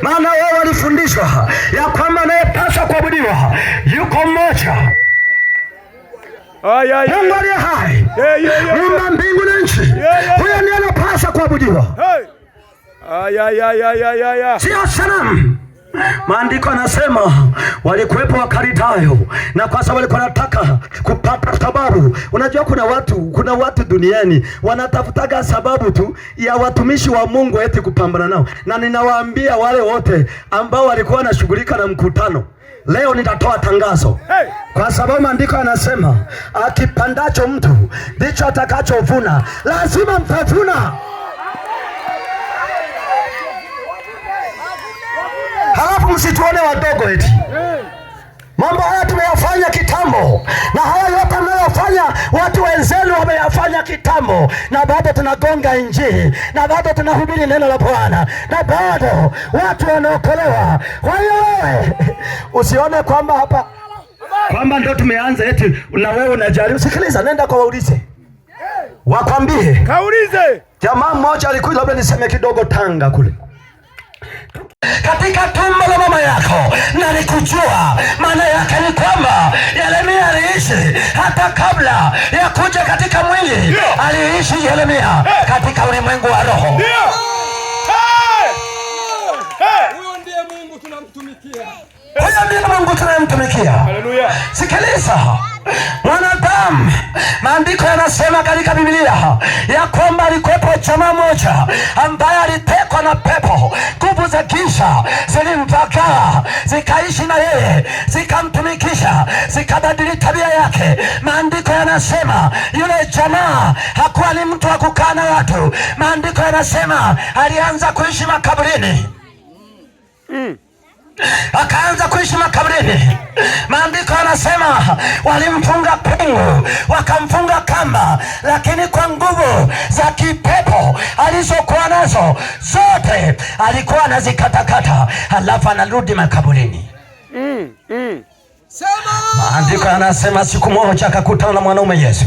maana wao walifundishwa ya kwamba anayepaswa kuabudiwa yuko mmoja, Mungu aliye hai, muumba mbingu na nchi. Huyo ndiye anapaswa kuabudiwa, sio sanamu. Maandiko yanasema walikuwepo Wakaridayo, na kwa sababu walikuwa wanataka kupata sababu. Unajua kuna watu duniani wanatafutaga sababu tu ya watumishi wa Mungu eti kupambana nao, na ninawaambia wale wote ambao walikuwa wanashughulika na mkutano, leo nitatoa tangazo, kwa sababu maandiko yanasema akipandacho mtu ndicho atakachovuna. Lazima mtavuna. Halafu msituone wadogo eti. Mambo haya tumeyafanya kitambo, na haya yote mnayofanya watu wenzenu wameyafanya kitambo, na bado tunagonga injili, na bado tunahubiri neno la Bwana, na bado watu wanaokolewa. Kwa hiyo wewe usione kwamba hapa kwamba ndio tumeanza eti na wewe unajaribu. Sikiliza, nenda kwa waulize, wakwambie. Kaulize. Jamaa mmoja alikuja, labda niseme kidogo, Tanga kule, katika tumbo la mama yako na nikujua. Maana yake ni kwamba Yeremia aliishi hata kabla ya kuja katika mwili. Aliishi Yeremia katika ulimwengu wa roho. Huyo ndiye Mungu tunamtumikia. Huyo ndiye Mungu tunamtumikia. Haleluya. Sikiliza mwanadamu, maandiko yanasema katika Biblia ya kwamba alikuwepo jamaa moja ambaye alitekwa na pepo. Nguvu za giza zilimpagaa, zikaishi na yeye, zikamtumikisha, zikabadili tabia yake. Maandiko yanasema yule jamaa hakuwa ni mtu wa kukaa na watu. Maandiko yanasema alianza kuishi makaburini. Akaanza kuishi makaburini. Maandiko yanasema walimfunga pingu, wakamfunga kamba, lakini kwa nguvu za kipepo alizokuwa nazo zote alikuwa anazikatakata, halafu anarudi makaburini. Maandiko yanasema siku moja akakutana na mwanaume Yesu.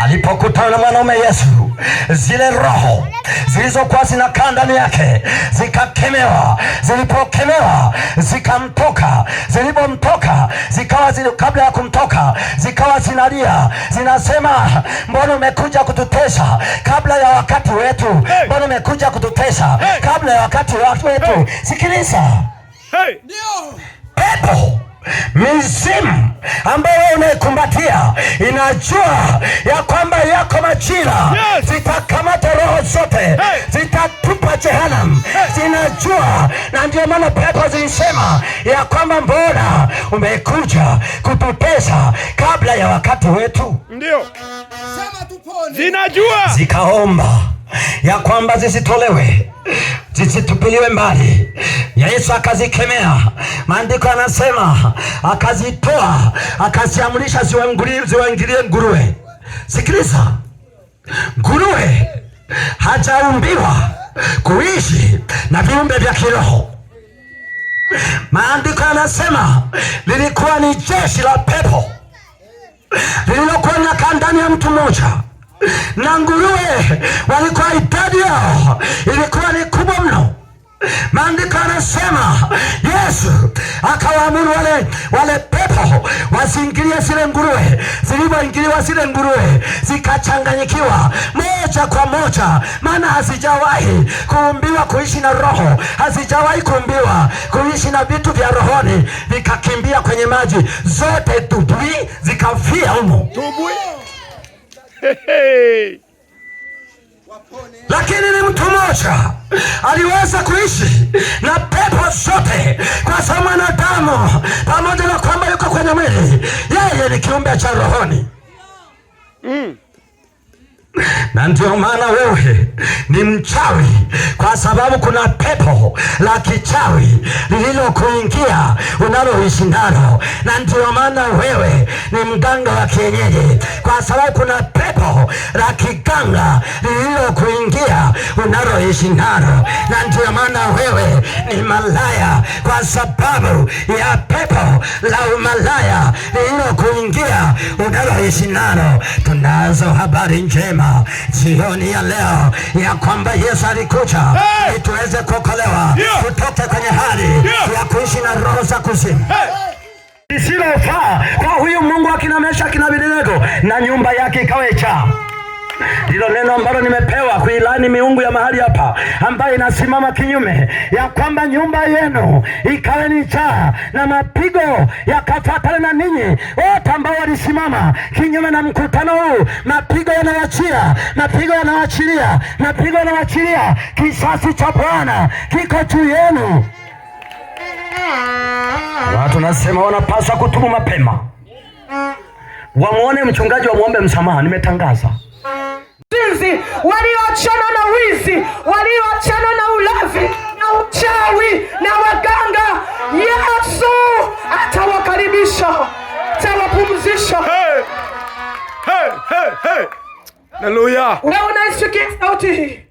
Alipokutana na mwanaume Yesu, zile roho zilizokuwa zinakaa ndani yake zikakemewa. Zilipokemewa zikamtoka. Zilipomtoka zikawa kabla ya kumtoka zikawa zinalia, zinasema, mbona umekuja kututesa kabla ya wakati wetu? Mbona umekuja kututesa kabla ya wakati wetu? Sikiliza, ndio pepo mizimu ambayo unaikumbatia inajua ya kwamba yako majira zitakamata roho zote, zitatupa jehanamu. Zinajua, na ndio maana pepo zilisema ya kwamba mbona umekuja kututesa kabla ya wakati wetu. Ndio sema tupone. Zinajua, zikaomba ya kwamba zisitolewe, zisitupiliwe mbali. Yesu akazikemea. Maandiko yanasema akazitoa, akaziamrisha ziwaingilie nguruwe. Sikiliza, nguruwe hajaumbiwa kuishi na viumbe vya kiroho. Maandiko yanasema lilikuwa ni jeshi la pepo lililokuwa linakaa ndani ya mtu mmoja, na nguruwe walikuwa idadi yao ilikuwa ni kubwa mno. Maandiko yanasema Yesu akawaamuru wale pepo wasiingilie zile nguruwe. Zilipoingiliwa zile nguruwe zikachanganyikiwa moja kwa moja, maana hazijawahi kuumbiwa kuishi na roho, hazijawahi kuumbiwa kuishi na vitu vya rohoni. Vikakimbia kwenye maji zote, tubui zikafia humo. Tubui. Lakini ni mtu mmoja aliweza kuishi na pepo zote, kwa sababu mwanadamu pamoja na kwamba yuko kwenye mwili, yeye ni kiumbe cha rohoni. Na ndio maana wewe ni mchawi, kwa sababu kuna pepo la kichawi lililokuingia unaloishi nalo. Na ndio maana wewe ni mganga wa kienyeji, kwa sababu kuna pepo la kiganga lililokuingia unaloishi nalo. Na ndio maana wewe ni malaya, kwa sababu ya pepo la umalaya lililokuingia unaloishi nalo. Tunazo habari njema kusema jioni ya leo ya kwamba Yesu alikuja ili tuweze kuokolewa kutoka kwenye hali ya kuishi na roho za kuzimu lisilofaa kwa huyu Mungu akina Mesha akina Abednego, na nyumba yake ikawa cha. Ndilo neno ambalo nimepewa kuilani miungu ya mahali hapa ambayo inasimama kinyume, ya kwamba nyumba yenu ikawe ni jaa na mapigo yakafuatana na ninyi wote ambao walisimama kinyume na mkutano huu. Mapigo yanawachia, mapigo yanawachilia, mapigo yanawachilia. Kisasi cha Bwana kiko juu yenu. Watu nasema wanapaswa kutubu mapema, wamuone mchungaji, wamuombe msamaha. Nimetangaza walioachana na wizi, walioachana na ulavi na uchawi na waganga, Yesu atawakaribisha, atawapumzisha. Haleluya! Wewe unaisikia sauti hii?